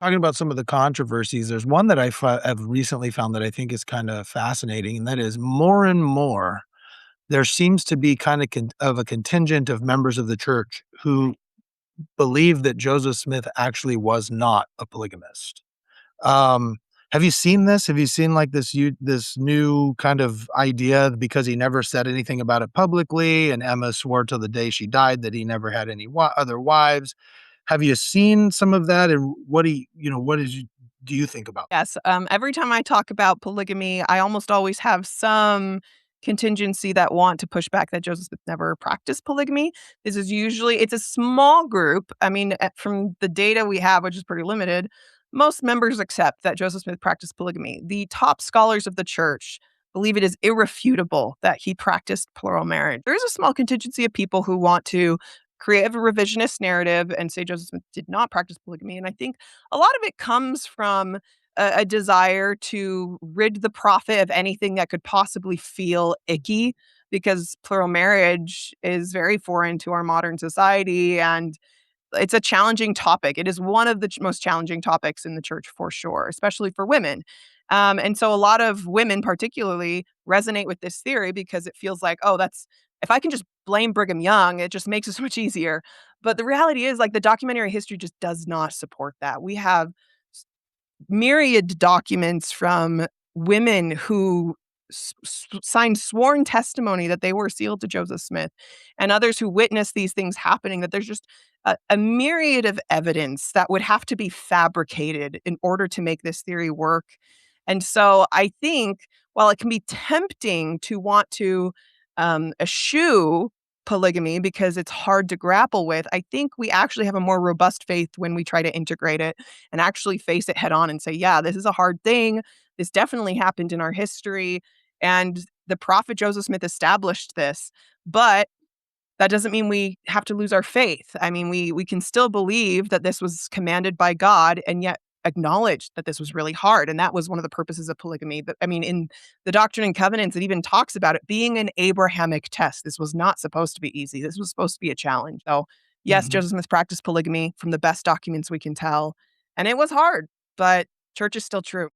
Talking about some of the controversies, there's one that have recently found that I think is kind of fascinating, and that is more and more there seems to be kind of of a contingent of members of the church who believe that Joseph Smith actually was not a polygamist. Um, have you seen this? Have you seen like this new kind of idea because he never said anything about it publicly, and Emma swore till the day she died that he never had any other wives? Have you seen some of that, and what do you think about Yes, every time I talk about polygamy, I almost always have some contingency that want to push back that Joseph Smith never practiced polygamy. This is usually it's a small group. I mean, from the data we have, which is pretty limited, most members accept that Joseph Smith practiced polygamy. The top scholars of the church believe it is irrefutable that he practiced plural marriage. There is a small contingency of people who want to create a revisionist narrative and say Joseph Smith did not practice polygamy. And I think a lot of it comes from a desire to rid the prophet of anything that could possibly feel icky, because plural marriage is very foreign to our modern society, and it's a challenging topic. It is one of the most challenging topics in the church for sure, especially for women. And so a lot of women, particularly, resonate with this theory because it feels like, oh, that's if I can just blame Brigham Young, it just makes it so much easier. But the reality is, like, the documentary history just does not support that. We have myriad documents from women who signed sworn testimony that they were sealed to Joseph Smith, and others who witnessed these things happening, that there's just a myriad of evidence that would have to be fabricated in order to make this theory work. And so I think while it can be tempting to want to eschew polygamy because it's hard to grapple with, I think we actually have a more robust faith when we try to integrate it and actually face it head on and say, yeah, this is a hard thing. This definitely happened in our history. And the prophet Joseph Smith established this. But that doesn't mean we have to lose our faith. I mean, we can still believe that this was commanded by God and yet acknowledge that this was really hard. And that was one of the purposes of polygamy. But I mean, in the Doctrine and Covenants, it even talks about it being an Abrahamic test. This was not supposed to be easy. This was supposed to be a challenge. So, yes, Mhm. Joseph Smith practiced polygamy from the best documents we can tell. And it was hard, but church is still true.